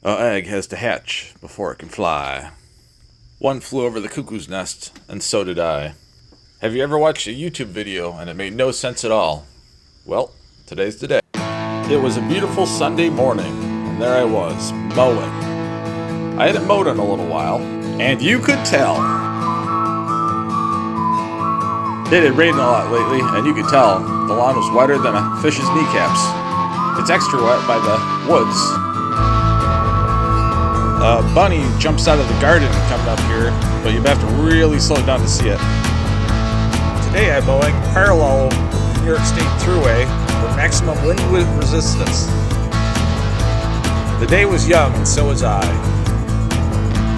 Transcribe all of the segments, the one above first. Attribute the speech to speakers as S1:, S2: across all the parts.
S1: An egg has to hatch before it can fly. One flew over the cuckoo's nest, and so did I. Have you ever watched a YouTube video and it made no sense at all? Well, today's the day. It was a beautiful Sunday morning, and there I was, mowing. I hadn't mowed in a little while, and you could tell. It had rained a lot lately, and you could tell the lawn was wetter than a fish's kneecaps. It's extra wet by the woods. A bunny jumps out of the garden coming up here, but you have to really slow down to see it. Today I'm mowing parallel New York State Thruway for maximum wind resistance. The day was young, and so was I.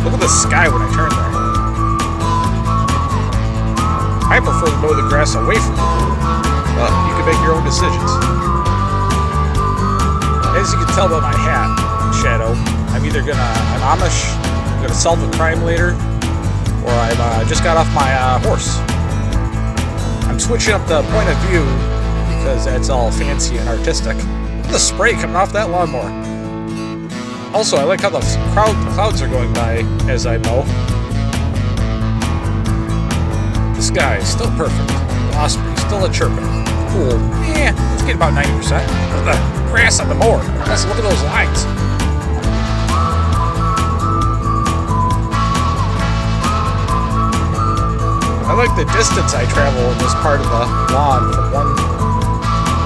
S1: Look at the sky when I turn there. I prefer to mow the grass away from the pool, but you can make your own decisions. As you can tell by my hat, Shadow, I'm Amish, I'm gonna solve a crime later, or I've just got off my horse. I'm switching up the point of view because that's all fancy and artistic. Look at the spray coming off that lawnmower. Also, I like how the clouds are going by as I mow. The sky is still perfect. The osprey still a chirping. The pool, let's get about 90%. Look at the grass on the mower. Let's look at those lines. I like the distance I travel in this part of the lawn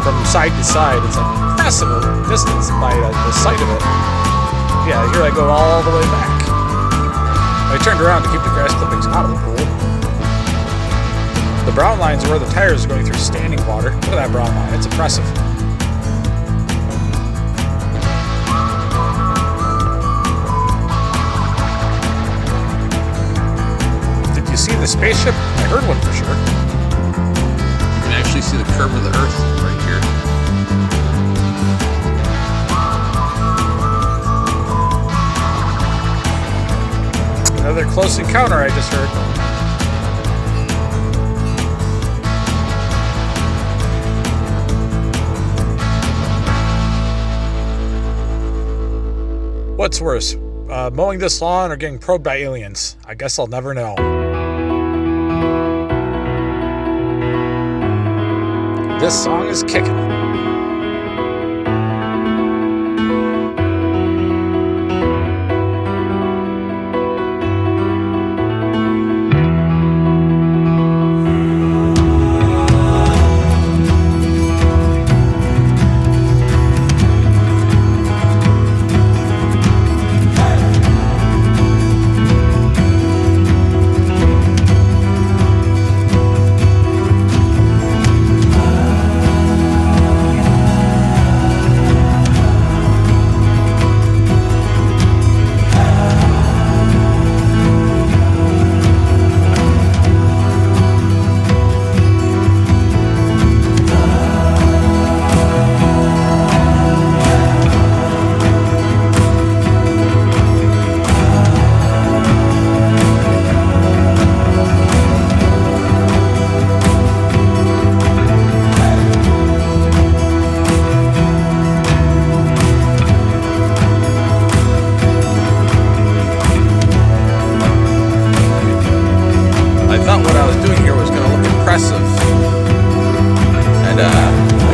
S1: from side to side. It's an impressive distance by the sight of it. Yeah, here I go all the way back. I turned around to keep the grass clippings out of the pool. The brown lines are where the tires are going through standing water. Look at that brown line, it's impressive. Did you see the spaceship? I heard one for sure.
S2: You can actually see the curve of the Earth right here.
S1: Another close encounter I just heard. What's worse, mowing this lawn or getting probed by aliens? I guess I'll never know. This song is kicking.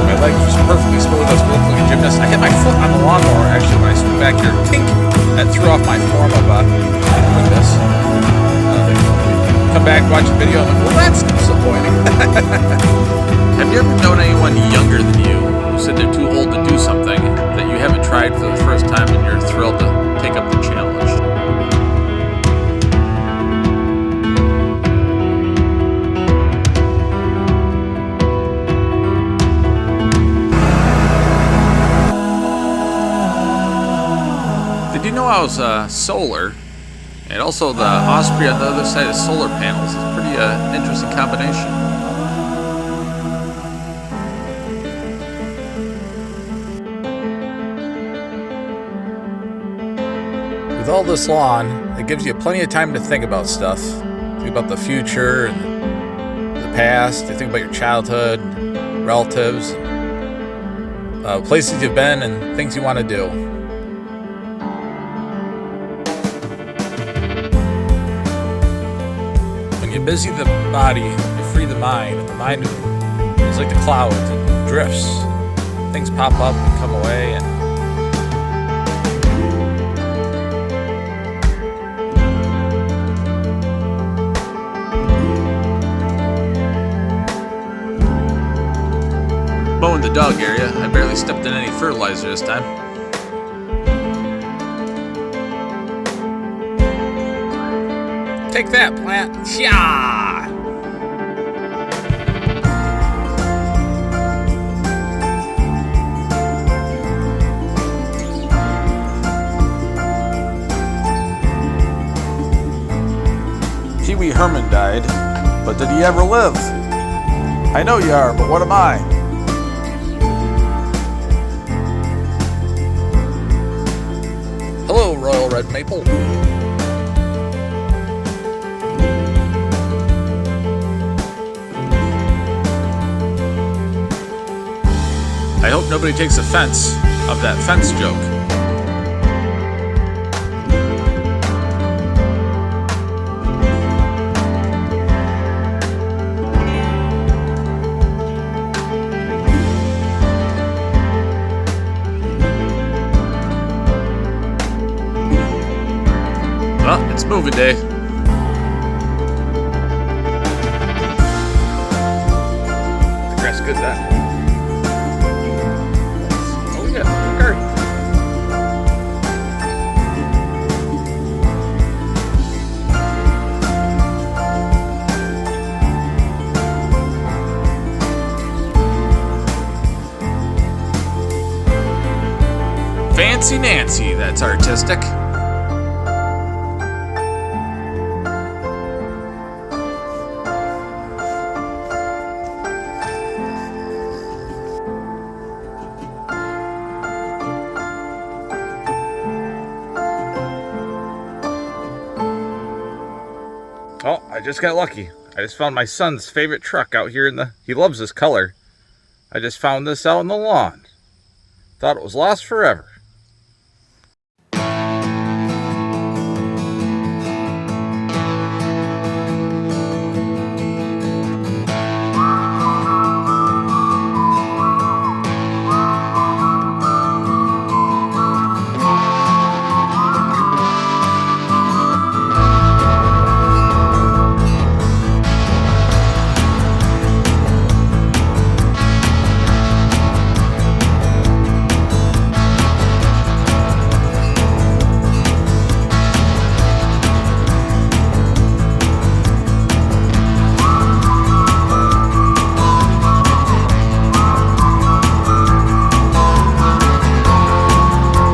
S1: My legs just perfectly smooth. I was looking like a gymnast. I hit my foot on the lawnmower actually when I swung back here. Tink! That threw off my form of doing this. Come back, watch the video, I'm like, well, that's disappointing.
S2: Have you ever known anyone younger than you who said they're too old to do something that you haven't tried for the first time and you're thrilled to take up the challenge? Did you know I was solar? And also the osprey on the other side of solar panels is a pretty interesting combination.
S1: With all this lawn, it gives you plenty of time to think about stuff. Think about the future and the past. You think about your childhood, relatives, places you've been, and things you want to do. busy the body, you free the mind. The mind is like the clouds, it drifts. Things pop up and come away, and
S2: Mowing the dog area, I barely stepped in any fertilizer this time.
S1: take that, plant. Yeah. Pee Wee Herman died, but did he ever live? I know you are, but what am I? Hello, Royal Red Maple.
S2: I hope nobody takes offense of that fence joke. Well, it's moving day. The grass good then. Oh yeah, okay. Fancy Nancy, that's artistic.
S1: Oh, I just got lucky. I just found my son's favorite truck out here he loves this color. I just found this out in the lawn. Thought it was lost forever.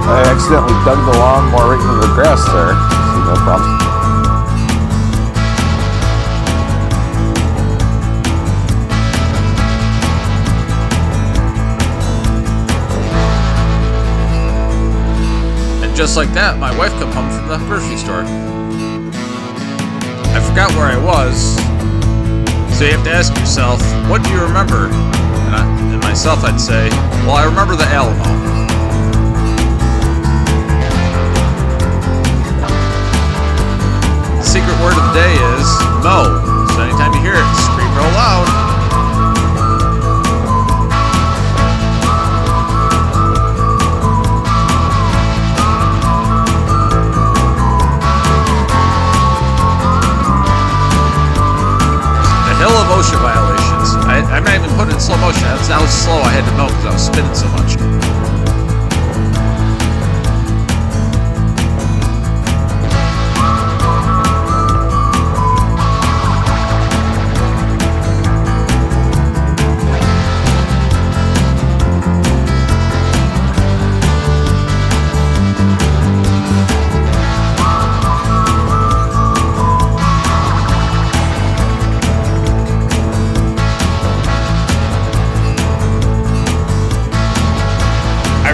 S1: I accidentally dug the lawnmower right into the grass there. See, no problem.
S2: And just like that, my wife come home from the grocery store. I forgot where I was, so you have to ask yourself, what do you remember? And myself, I'd say, well, I remember the Alamo. Secret word of the day is mow. So anytime you hear it, scream real loud. A hill of OSHA violations. I'm not even putting it in slow motion. That's how slow I had to mow because I was spinning so much.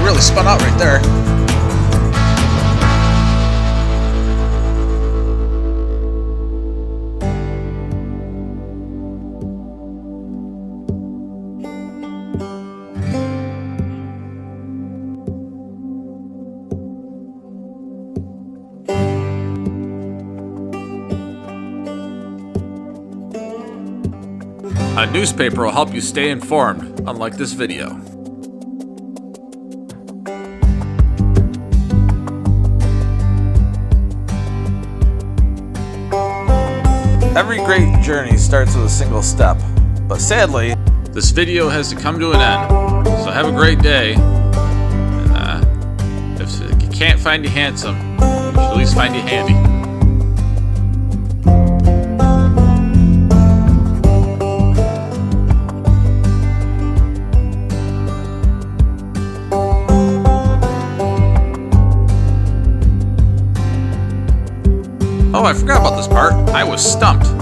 S2: Really spun out right there. A newspaper will help you stay informed, unlike this video.
S1: Every great journey starts with a single step, but sadly,
S2: this video has to come to an end. So have a great day. And if you can't find you handsome, you should at least find you handy. Oh, I forgot about this part. I was stumped.